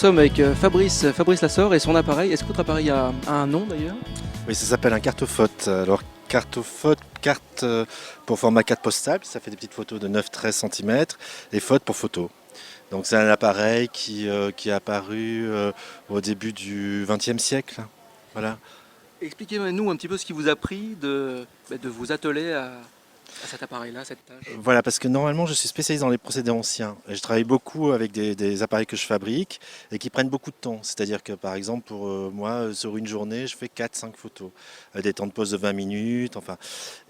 sommes avec Fabrice Lassor et son appareil. Est-ce que votre appareil a un nom d'ailleurs? Oui, ça s'appelle un cartophote. Alors, cartophote, carte pour format carte postale, ça fait des petites photos de 9-13 cm, et phote pour photo. Donc c'est un appareil qui est apparu au début du XXe siècle. Voilà. Expliquez-nous un petit peu ce qui vous a pris de vous atteler à cet appareil-là, à cette tâche. Voilà, parce que normalement je suis spécialisé dans les procédés anciens. Et je travaille beaucoup avec des appareils que je fabrique et qui prennent beaucoup de temps. C'est-à-dire que par exemple pour moi, sur une journée, je fais 4-5 photos. Des temps de pause de 20 minutes, enfin.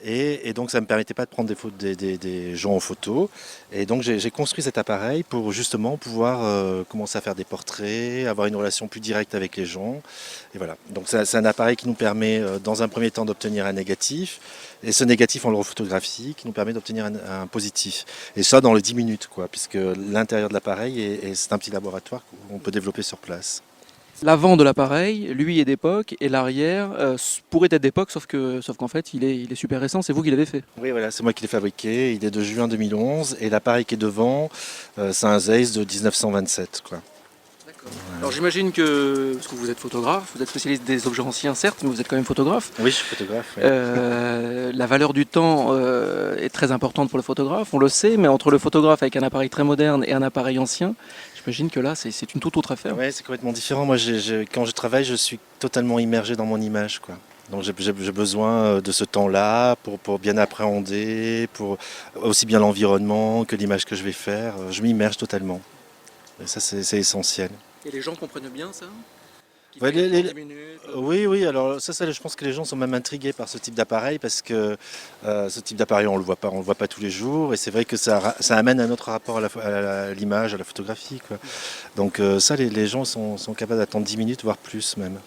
Et donc ça ne me permettait pas de prendre des gens en photo. Et donc j'ai construit cet appareil pour justement pouvoir commencer à faire des portraits, avoir une relation plus directe avec les gens. Et voilà. Donc c'est un appareil qui nous permet dans un premier temps d'obtenir un négatif. Et ce négatif, on le rephotographie, qui nous permet d'obtenir un positif. Et ça dans les 10 minutes, quoi, puisque l'intérieur de l'appareil, c'est un petit laboratoire qu'on peut développer sur place. L'avant de l'appareil, lui, est d'époque et l'arrière pourrait être d'époque, sauf qu'en fait, il est super récent. C'est vous qui l'avez fait. Oui, voilà, c'est moi qui l'ai fabriqué. Il est de juin 2011. Et l'appareil qui est devant, c'est un Zeiss de 1927, quoi. Alors j'imagine que, parce que vous êtes photographe, vous êtes spécialiste des objets anciens certes, mais vous êtes quand même photographe. Oui, je suis photographe. Oui. La valeur du temps est très importante pour le photographe, on le sait, mais entre le photographe avec un appareil très moderne et un appareil ancien, j'imagine que là c'est une toute autre affaire. Oui, c'est complètement différent. Moi, quand je travaille, je suis totalement immergé dans mon image, quoi. Donc j'ai besoin de ce temps-là pour bien appréhender, pour aussi bien l'environnement que l'image que je vais faire. Je m'immerge totalement. Et ça, c'est essentiel. Et les gens comprennent bien ça? Ouais, oui, alors ça, je pense que les gens sont même intrigués par ce type d'appareil parce que ce type d'appareil, on le voit pas tous les jours et c'est vrai que ça amène un autre rapport à l'image, à la photographie, quoi. Donc ça, les gens sont capables d'attendre 10 minutes, voire plus même.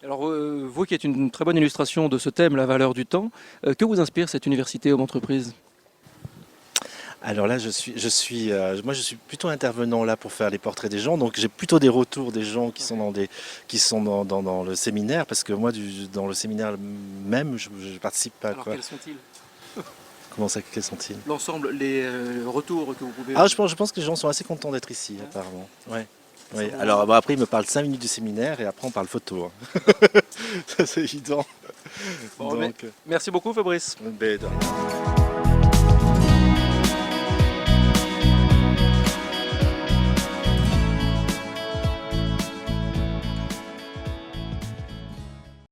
Alors vous qui êtes une très bonne illustration de ce thème, la valeur du temps, que vous inspire cette université Home Entreprise? Alors là, moi, je suis plutôt intervenant là pour faire les portraits des gens. Donc j'ai plutôt des retours des gens qui sont dans le séminaire, parce que moi, dans le séminaire même, je participe pas. Alors Quoi. quels sont-ils? Comment ça, quels sont-ils? L'ensemble, les retours que vous pouvez... Ah, je pense que les gens sont assez contents d'être ici, apparemment. Ouais. Oui. Alors après, ils me parlent 5 minutes du séminaire et après, on parle photo. Hein. Ça, c'est évident. Bon, merci beaucoup Fabrice. De rien.